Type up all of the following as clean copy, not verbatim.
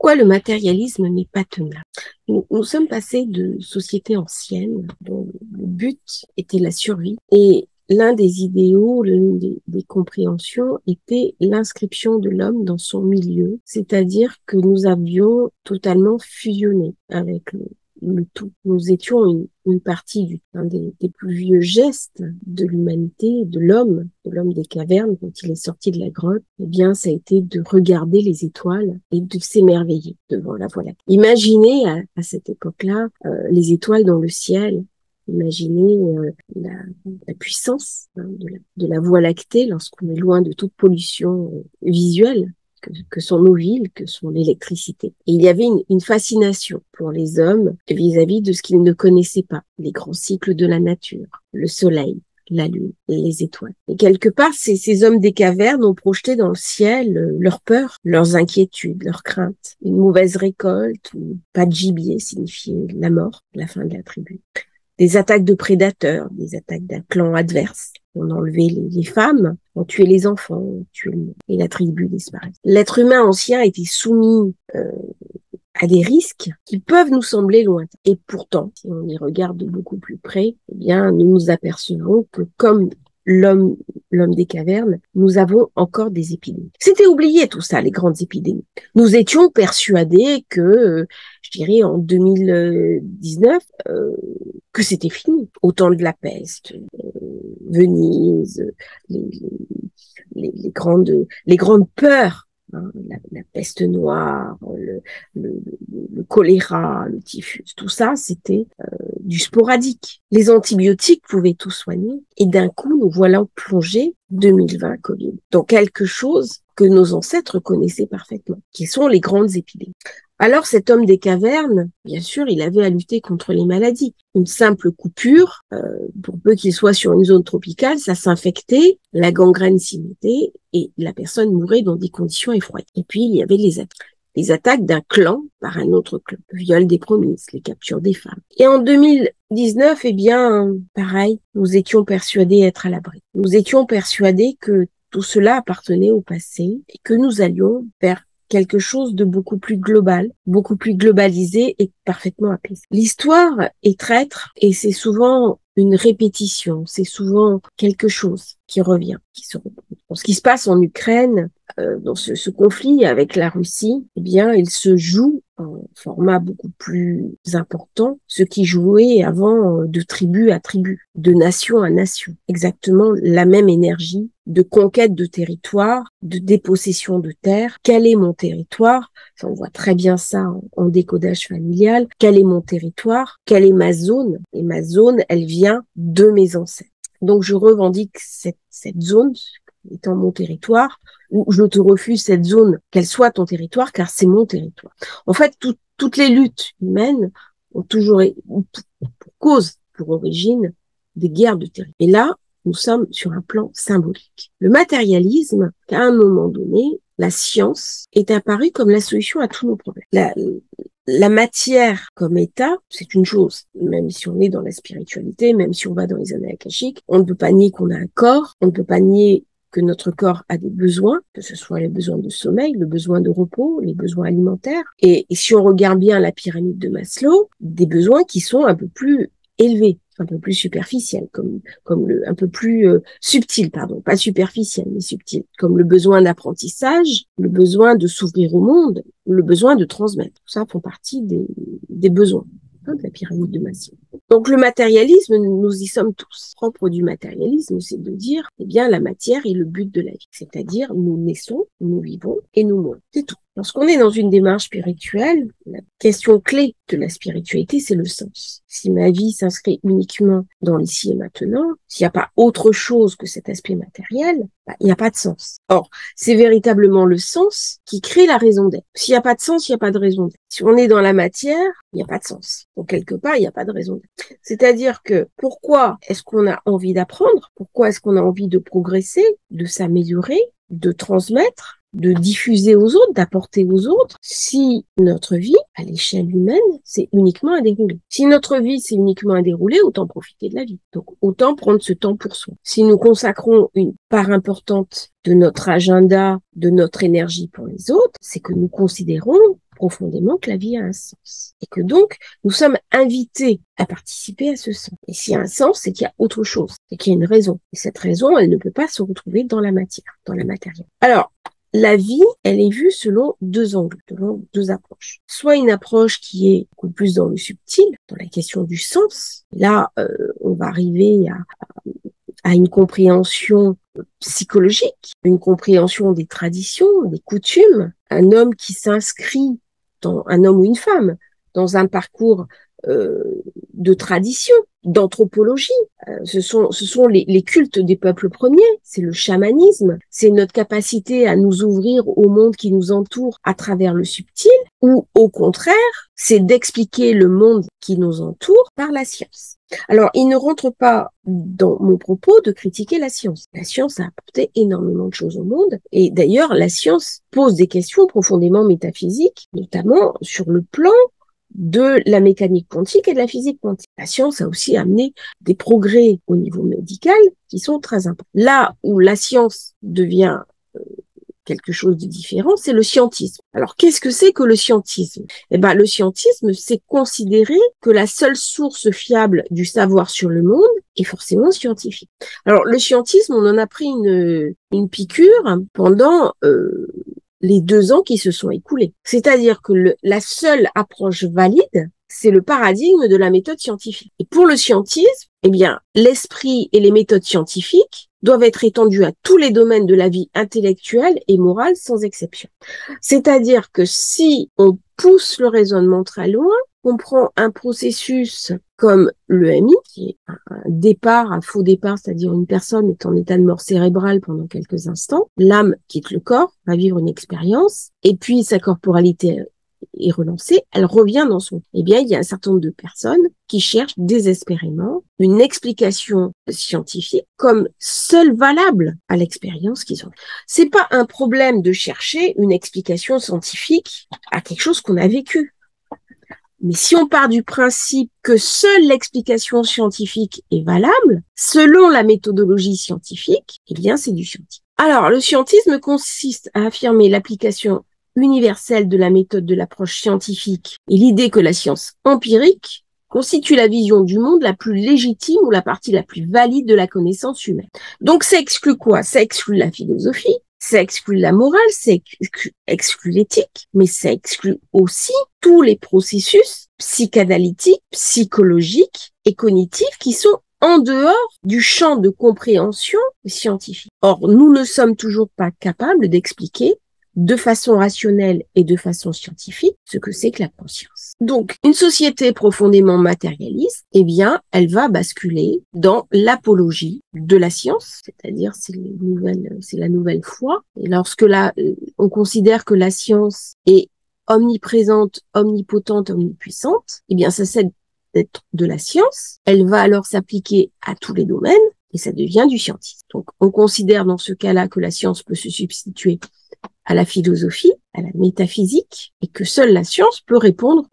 Pourquoi le matérialisme n'est pas tenable? Nous sommes passés de sociétés anciennes dont le but était la survie et l'un des idéaux, l'une des compréhensions était l'inscription de l'homme dans son milieu, c'est-à-dire que nous avions totalement fusionné avec le tout. Nous étions une partie un des plus vieux gestes de l'humanité, de l'homme des cavernes, quand il est sorti de la grotte, eh bien, ça a été de regarder les étoiles et de s'émerveiller devant la Voie lactée. Imaginez à cette époque-là les étoiles dans le ciel. Imaginez la puissance de la Voie lactée lorsqu'on est loin de toute pollution visuelle que sont nos villes, que sont l'électricité. Et il y avait une fascination pour les hommes vis-à-vis de ce qu'ils ne connaissaient pas, les grands cycles de la nature, le soleil, la lune et les étoiles. Et quelque part, ces hommes des cavernes ont projeté dans le ciel leurs peurs, leurs inquiétudes, leurs craintes. Une mauvaise récolte ou pas de gibier signifiait la mort, la fin de la tribu. Des attaques de prédateurs, des attaques d'un clan adverse. On enlevait les femmes, on tuait les enfants, on tuait le monde, et la tribu disparaît. L'être humain ancien était soumis à des risques qui peuvent nous sembler lointains. Et pourtant, si on y regarde de beaucoup plus près, eh bien, nous nous apercevons que comme l'homme des cavernes, nous avons encore des épidémies. C'était oublié tout ça, les grandes épidémies. Nous étions persuadés que, je dirais en 2019, que c'était fini. Au temps de la peste, Venise, les grandes peurs, hein, la peste noire, le choléra, le typhus, tout ça, c'était du sporadique. Les antibiotiques pouvaient tout soigner et d'un coup, nous voilà plongés 2020 Covid dans quelque chose que nos ancêtres connaissaient parfaitement, qui sont les grandes épidémies. Alors cet homme des cavernes, bien sûr, il avait à lutter contre les maladies. Une simple coupure, pour peu qu'il soit sur une zone tropicale, ça s'infectait, la gangrène s'y mettait et la personne mourait dans des conditions effroyables. Et puis il y avait les attaques d'un clan par un autre clan, le viol des promises, les captures des femmes. Et en 2019, eh bien, pareil, nous étions persuadés être à l'abri. Nous étions persuadés que tout cela appartenait au passé et que nous allions vers quelque chose de beaucoup plus global, beaucoup plus globalisé et parfaitement apaisé. L'histoire est traître et c'est souvent une répétition, c'est souvent quelque chose qui revient, qui se répète. Dans ce qui se passe en Ukraine, dans ce conflit avec la Russie, eh bien, il se joue en format beaucoup plus important, ce qui jouait avant de tribu à tribu, de nation à nation. Exactement la même énergie de conquête de territoire, de dépossession de terre. Quel est mon territoire? On voit très bien ça en décodage familial. Quel est mon territoire? Quelle est ma zone? Et ma zone, elle vient de mes ancêtres. Donc, je revendique cette zone étant mon territoire, ou je te refuse cette zone, qu'elle soit ton territoire, car c'est mon territoire. En fait, toutes les luttes humaines ont toujours pour origine, des guerres de territoire. Et là, nous sommes sur un plan symbolique. Le matérialisme, à un moment donné, la science est apparue comme la solution à tous nos problèmes. La matière comme état, c'est une chose. Même si on est dans la spiritualité, même si on va dans les annales akashiques, on ne peut pas nier qu'on a un corps, on ne peut pas nier que notre corps a des besoins, que ce soit les besoins de sommeil, le besoin de repos, les besoins alimentaires. Et si on regarde bien la pyramide de Maslow, des besoins qui sont un peu plus élevés, un peu plus superficiels, un peu plus subtil, pardon, pas superficiel, mais subtil, comme le besoin d'apprentissage, le besoin de s'ouvrir au monde, le besoin de transmettre. Tout ça font partie des besoins de la pyramide de Maslow. Donc le matérialisme, nous y sommes tous. Le propre du matérialisme, c'est de dire, eh bien, la matière est le but de la vie. C'est-à-dire, nous naissons, nous vivons et nous mourons. C'est tout. Lorsqu'on est dans une démarche spirituelle, la question clé de la spiritualité, c'est le sens. Si ma vie s'inscrit uniquement dans l'ici et maintenant, s'il n'y a pas autre chose que cet aspect matériel, il n'y a pas de sens. Or, c'est véritablement le sens qui crée la raison d'être. S'il n'y a pas de sens, il n'y a pas de raison d'être. Si on est dans la matière, il n'y a pas de sens. Donc, quelque part, il n'y a pas de raison d'être. C'est-à-dire que pourquoi est-ce qu'on a envie d'apprendre? Pourquoi est-ce qu'on a envie de progresser, de s'améliorer, de transmettre, de diffuser aux autres, d'apporter aux autres, si notre vie, à l'échelle humaine, c'est uniquement à dérouler. Si notre vie, c'est uniquement à dérouler, autant profiter de la vie. Donc, autant prendre ce temps pour soi. Si nous consacrons une part importante de notre agenda, de notre énergie pour les autres, c'est que nous considérons profondément que la vie a un sens. Et que donc, nous sommes invités à participer à ce sens. Et s'il y a un sens, c'est qu'il y a autre chose, c'est qu'il y a une raison. Et cette raison, elle ne peut pas se retrouver dans la matière, dans la matière. Alors, la vie, elle est vue selon deux angles, selon deux approches. Soit une approche qui est beaucoup plus dans le subtil, dans la question du sens. Là, on va arriver à une compréhension psychologique, une compréhension des traditions, des coutumes. Un homme qui s'inscrit un homme ou une femme, dans un parcours de tradition, d'anthropologie. Ce sont les cultes des peuples premiers, c'est le chamanisme, c'est notre capacité à nous ouvrir au monde qui nous entoure à travers le subtil, ou au contraire, c'est d'expliquer le monde qui nous entoure par la science. Alors, il ne rentre pas dans mon propos de critiquer la science. La science a apporté énormément de choses au monde, et d'ailleurs, la science pose des questions profondément métaphysiques, notamment sur le plan de la mécanique quantique et de la physique quantique. La science a aussi amené des progrès au niveau médical qui sont très importants. Là où la science devient quelque chose de différent, c'est le scientisme. Alors, qu'est-ce que c'est que le scientisme? Eh ben, le scientisme, c'est considérer que la seule source fiable du savoir sur le monde est forcément scientifique. Alors, le scientisme, on en a pris une piqûre pendant les 2 ans qui se sont écoulés. C'est-à-dire que la seule approche valide, c'est le paradigme de la méthode scientifique. Et pour le scientisme, eh bien, l'esprit et les méthodes scientifiques doivent être étendus à tous les domaines de la vie intellectuelle et morale sans exception. C'est-à-dire que si on pousse le raisonnement très loin, on prend un processus comme l'EMI, qui est un faux départ, c'est-à-dire une personne est en état de mort cérébrale pendant quelques instants, l'âme quitte le corps, va vivre une expérience, et puis sa corporalité est relancée, elle revient dans son... Eh bien, il y a un certain nombre de personnes qui cherchent désespérément une explication scientifique comme seule valable à l'expérience qu'ils ont. C'est pas un problème de chercher une explication scientifique à quelque chose qu'on a vécu. Mais si on part du principe que seule l'explication scientifique est valable, selon la méthodologie scientifique, eh bien, c'est du scientifique. Alors, le scientisme consiste à affirmer l'application universelle de la méthode de l'approche scientifique et l'idée que la science empirique constitue la vision du monde la plus légitime ou la partie la plus valide de la connaissance humaine. Donc, ça exclut quoi? Ça exclut la philosophie, ça exclut la morale, ça exclut l'éthique, mais ça exclut aussi tous les processus psychanalytiques, psychologiques et cognitifs qui sont en dehors du champ de compréhension scientifique. Or, nous ne sommes toujours pas capables d'expliquer de façon rationnelle et de façon scientifique ce que c'est que la conscience. Donc, une société profondément matérialiste, eh bien, elle va basculer dans l'apologie de la science, c'est-à-dire c'est la nouvelle foi. Et lorsque on considère que la science est omniprésente, omnipotente, omnipuissante, eh bien, ça cesse d'être de la science. Elle va alors s'appliquer à tous les domaines et ça devient du scientisme. Donc, on considère dans ce cas-là que la science peut se substituer à la philosophie, à la métaphysique, et que seule la science peut répondre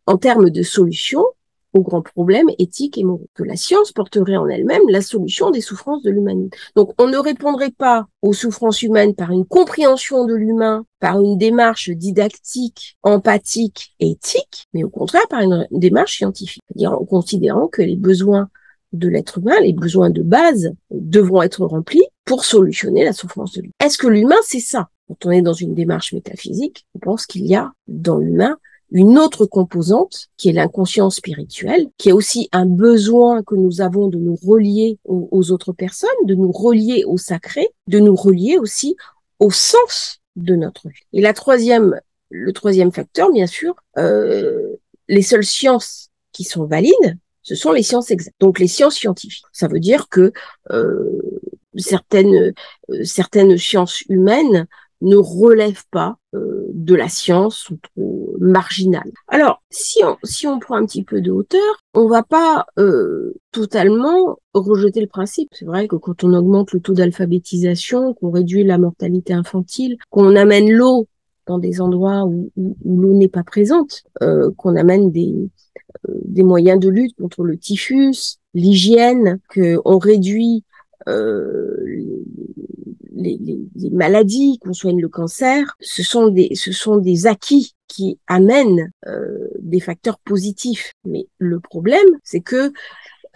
en termes de solutions aux grands problèmes éthiques et moraux. Que la science porterait en elle-même la solution des souffrances de l'humanité. Donc on ne répondrait pas aux souffrances humaines par une compréhension de l'humain, par une démarche didactique, empathique et éthique, mais au contraire par une démarche scientifique. C'est-à-dire en considérant que les besoins de l'être humain, les besoins de base, devront être remplis pour solutionner la souffrance de l'humain. Est-ce que l'humain, c'est ça? Quand on est dans une démarche métaphysique, on pense qu'il y a dans l'humain une autre composante qui est l'inconscient spirituel, qui est aussi un besoin que nous avons de nous relier aux autres personnes, de nous relier au sacré, de nous relier aussi au sens de notre vie. Et le troisième facteur, bien sûr, les seules sciences qui sont valides, ce sont les sciences exactes, donc les sciences scientifiques. Ça veut dire que certaines sciences humaines ne relèvent pas de la science, sont trop marginales. Alors, si on prend un petit peu de hauteur, on va pas totalement rejeter le principe. C'est vrai que quand on augmente le taux d'alphabétisation, qu'on réduit la mortalité infantile, qu'on amène l'eau dans des endroits où l'eau n'est pas présente, qu'on amène des moyens de lutte contre le typhus, l'hygiène, qu'on réduit les maladies, qu'on soigne le cancer, ce sont des acquis qui amènent des facteurs positifs. Mais le problème, c'est que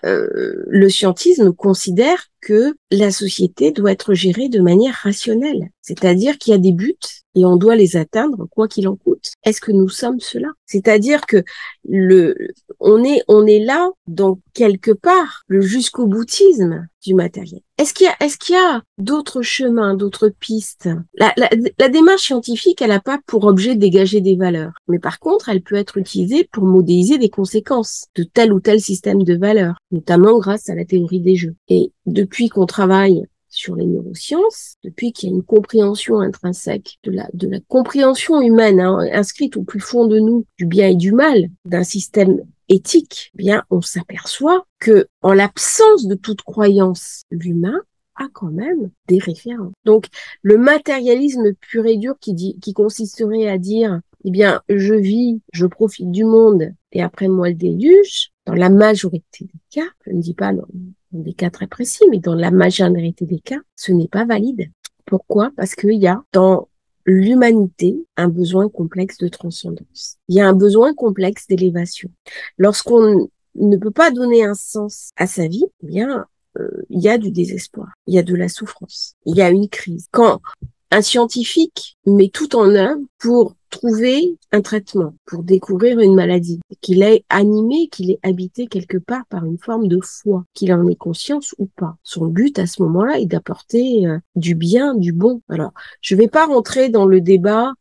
le scientisme considère que la société doit être gérée de manière rationnelle, c'est-à-dire qu'il y a des buts et on doit les atteindre quoi qu'il en coûte. Est-ce que nous sommes cela? C'est-à-dire que on est là dans quelque part le jusqu'au boutisme du matériel. Est-ce qu'il y a d'autres chemins, d'autres pistes? La démarche scientifique, elle n'a pas pour objet de dégager des valeurs, mais par contre, elle peut être utilisée pour modéliser des conséquences de tel ou tel système de valeurs, notamment grâce à la théorie des jeux. Et depuis qu'on travaille sur les neurosciences, depuis qu'il y a une compréhension intrinsèque de la compréhension humaine, inscrite au plus fond de nous, du bien et du mal, d'un système éthique, eh bien, on s'aperçoit que, en l'absence de toute croyance, l'humain a quand même des références. Donc, le matérialisme pur et dur qui consisterait à dire, eh bien, je vis, je profite du monde, et après moi le déluge, dans la majorité des cas, je ne dis pas dans des cas très précis, mais dans la majorité des cas, ce n'est pas valide. Pourquoi? Parce qu'il y a dans l'humanité un besoin complexe de transcendance. Il y a un besoin complexe d'élévation. Lorsqu'on ne peut pas donner un sens à sa vie, eh bien, il y a du désespoir, il y a de la souffrance, il y a une crise. Quand un scientifique met tout en œuvre pour trouver un traitement, pour découvrir une maladie, qu'il est animé, qu'il est habité quelque part par une forme de foi, qu'il en ait conscience ou pas. Son but à ce moment-là est d'apporter du bien, du bon. Alors, je ne vais pas rentrer dans le débat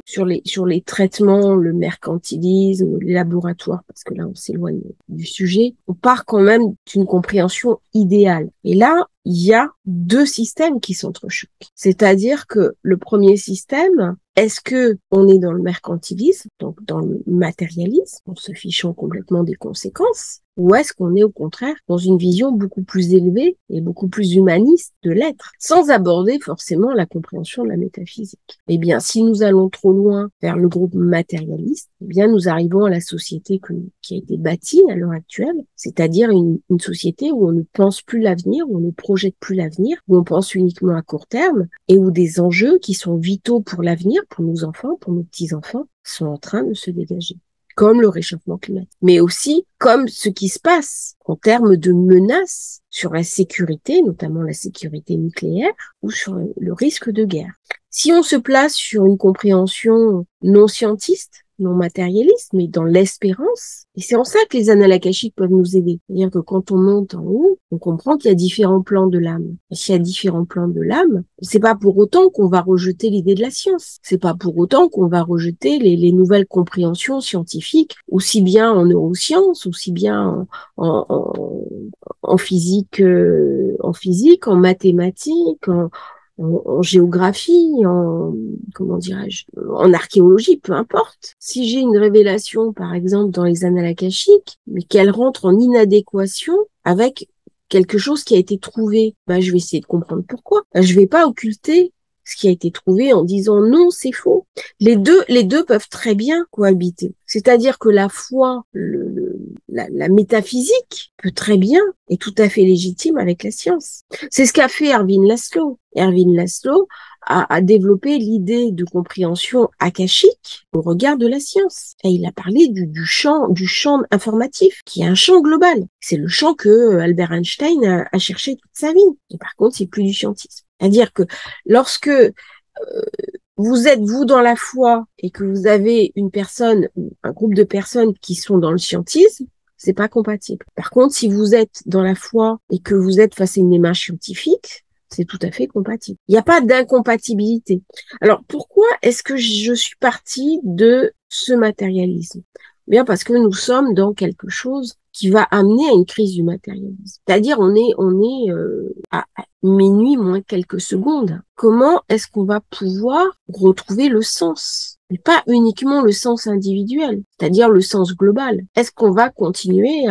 sur les traitements, le mercantilisme, les laboratoires, parce que là, on s'éloigne du sujet. On part quand même d'une compréhension idéale. Et là, il y a deux systèmes qui s'entrechoquent. C'est-à-dire que le premier système, est-ce que on est dans le mercantilisme, donc dans le matérialisme, en se fichant complètement des conséquences, ou est-ce qu'on est au contraire dans une vision beaucoup plus élevée et beaucoup plus humaniste de l'être, sans aborder forcément la compréhension de la métaphysique? Eh bien, si nous allons trop loin vers le groupe matérialiste, eh bien, nous arrivons à la société qui a été bâtie à l'heure actuelle, c'est-à-dire une société où on ne pense plus l'avenir, où on ne projette plus l'avenir, où on pense uniquement à court terme, et où des enjeux qui sont vitaux pour l'avenir, pour nos enfants, pour nos petits-enfants, sont en train de se dégager, comme le réchauffement climatique, mais aussi comme ce qui se passe en termes de menaces sur la sécurité, notamment la sécurité nucléaire, ou sur le risque de guerre. Si on se place sur une compréhension non scientiste, non matérialiste, mais dans l'espérance, et c'est en ça que les annales akashiques peuvent nous aider. C'est-à-dire que quand on monte en haut, on comprend qu'il y a différents plans de l'âme. Et s'il y a différents plans de l'âme, c'est pas pour autant qu'on va rejeter l'idée de la science. C'est pas pour autant qu'on va rejeter les nouvelles compréhensions scientifiques, aussi bien en neurosciences, aussi bien en physique, en mathématiques, en géographie, comment dirais-je, en archéologie, peu importe. Si j'ai une révélation, par exemple, dans les annales akashiques, mais qu'elle rentre en inadéquation avec quelque chose qui a été trouvé, je vais essayer de comprendre pourquoi. Je vais pas occulter ce qui a été trouvé en disant non, c'est faux. Les deux peuvent très bien cohabiter. C'est-à-dire que la foi, la métaphysique peut très bien et tout à fait légitime avec la science. C'est ce qu'a fait Erwin Laszlo. Erwin Laszlo a développé l'idée de compréhension akashique au regard de la science. Et il a parlé du champ informatif, qui est un champ global. C'est le champ que Albert Einstein a cherché toute sa vie. Et par contre, c'est plus du scientisme. C'est-à-dire que lorsque vous êtes, vous, dans la foi et que vous avez une personne, un groupe de personnes qui sont dans le scientisme, c'est pas compatible. Par contre, si vous êtes dans la foi et que vous êtes face à une démarche scientifique, c'est tout à fait compatible. Il n'y a pas d'incompatibilité. Alors, pourquoi est-ce que je suis partie de ce matérialisme? Bien, parce que nous sommes dans quelque chose qui va amener à une crise du matérialisme. C'est-à-dire, on est à minuit moins quelques secondes. Comment est-ce qu'on va pouvoir retrouver le sens? Mais pas uniquement le sens individuel, c'est-à-dire le sens global. Est-ce qu'on va continuer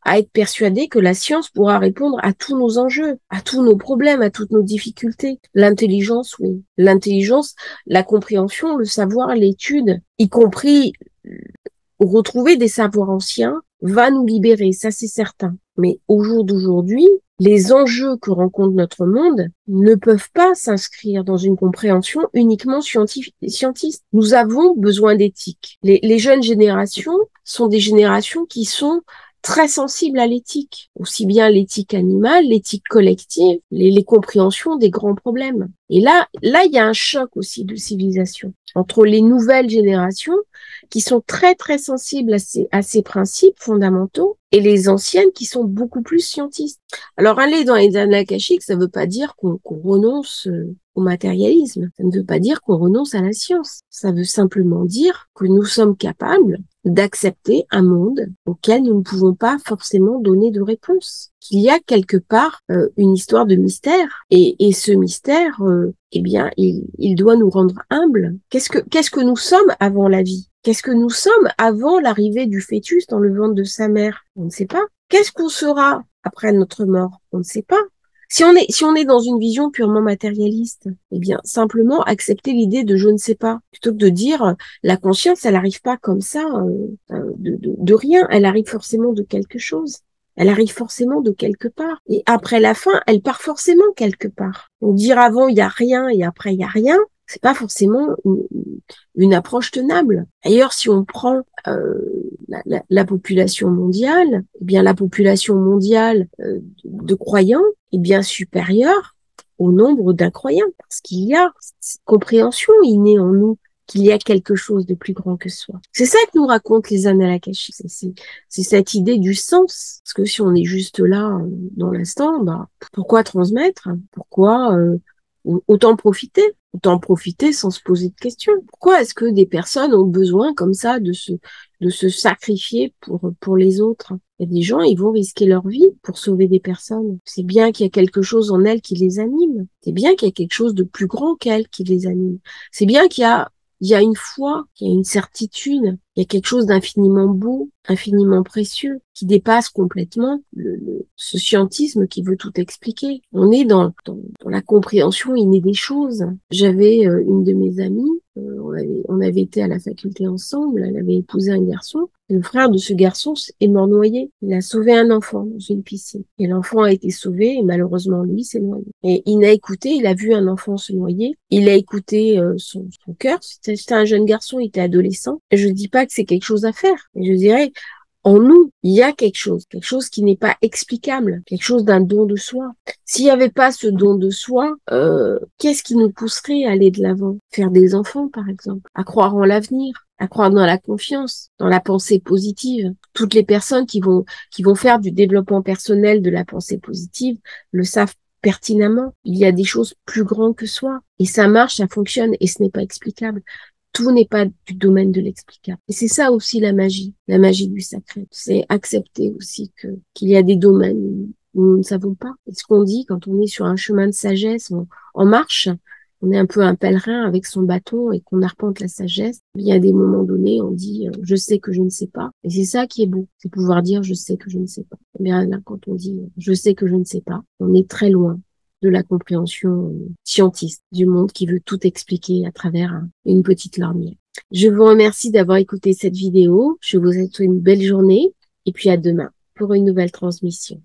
à être persuadé que la science pourra répondre à tous nos enjeux, à tous nos problèmes, à toutes nos difficultés? L'intelligence, oui. L'intelligence, la compréhension, le savoir, l'étude, y compris retrouver des savoirs anciens, va nous libérer, ça c'est certain. Mais au jour d'aujourd'hui, les enjeux que rencontre notre monde ne peuvent pas s'inscrire dans une compréhension uniquement scientiste. Nous avons besoin d'éthique. Les jeunes générations sont des générations qui sont très sensibles à l'éthique, aussi bien l'éthique animale, l'éthique collective, les compréhensions des grands problèmes. Et là, il y a un choc aussi de civilisation entre les nouvelles générations qui sont très, très sensibles à ces principes fondamentaux et les anciennes qui sont beaucoup plus scientistes. Alors, aller dans les annales akashiques, ça ne veut pas dire qu'on renonce au matérialisme. Ça ne veut pas dire qu'on renonce à la science. Ça veut simplement dire que nous sommes capables d'accepter un monde auquel nous ne pouvons pas forcément donner de réponse. Qu'il y a quelque part une histoire de mystère et ce mystère, eh bien, il doit nous rendre humbles. Qu'est-ce que nous sommes avant la vie? Qu'est-ce que nous sommes avant l'arrivée du fœtus dans le ventre de sa mère? On ne sait pas. Qu'est-ce qu'on sera après notre mort? On ne sait pas. Si on est dans une vision purement matérialiste, eh bien, simplement accepter l'idée de je ne sais pas, plutôt que de dire la conscience, elle n'arrive pas comme ça de rien, elle arrive forcément de quelque chose. Elle arrive forcément de quelque part. Et après la fin, elle part forcément quelque part. Donc dire avant, il y a rien et après, il y a rien, c'est pas forcément une approche tenable. D'ailleurs, si on prend la population mondiale, eh bien la population mondiale de croyants est bien supérieure au nombre d'incroyants, parce qu'il y a cette compréhension innée en nous qu'il y a quelque chose de plus grand que soi. C'est ça que nous racontent les annales akashiques. C'est cette idée du sens. Parce que si on est juste là dans l'instant, bah, pourquoi transmettre? Pourquoi autant profiter sans se poser de questions. Pourquoi est-ce que des personnes ont besoin comme ça de se sacrifier pour les autres? Il y a des gens, ils vont risquer leur vie pour sauver des personnes. C'est bien qu'il y a quelque chose en elles qui les anime. C'est bien qu'il y a quelque chose de plus grand qu'elles qui les anime. C'est bien qu'il y a une foi, qu'il y a une certitude, il y a quelque chose d'infiniment beau, infiniment précieux, qui dépasse complètement ce scientisme qui veut tout expliquer. On est dans la compréhension innée des choses. J'avais une de mes amies, on avait été à la faculté ensemble, elle avait épousé un garçon. Le frère de ce garçon est mort noyé. Il a sauvé un enfant dans une piscine. Et l'enfant a été sauvé et malheureusement, lui, s'est noyé. Et il a écouté, il a vu un enfant se noyer. Il a écouté son cœur. C'était un jeune garçon, il était adolescent. Et je ne dis pas que c'est quelque chose à faire. Mais je dirais, en nous, il y a quelque chose qui n'est pas explicable, quelque chose d'un don de soi. S'il n'y avait pas ce don de soi, qu'est-ce qui nous pousserait à aller de l'avant? Faire des enfants, par exemple, à croire en l'avenir, à croire dans la confiance, dans la pensée positive. Toutes les personnes qui vont faire du développement personnel de la pensée positive le savent pertinemment. Il y a des choses plus grandes que soi. Et ça marche, ça fonctionne, et ce n'est pas explicable. Tout n'est pas du domaine de l'explicable. Et c'est ça aussi la magie du sacré. C'est accepter aussi qu'il y a des domaines où nous ne savons pas. Et ce qu'on dit quand on est sur un chemin de sagesse en marche, on est un peu un pèlerin avec son bâton et qu'on arpente la sagesse. Il y a des moments donnés, on dit je sais que je ne sais pas. Et c'est ça qui est beau, c'est pouvoir dire je sais que je ne sais pas. Et bien là, quand on dit je sais que je ne sais pas, on est très loin de la compréhension scientiste du monde qui veut tout expliquer à travers une petite lorgnette. Je vous remercie d'avoir écouté cette vidéo. Je vous souhaite une belle journée et puis à demain pour une nouvelle transmission.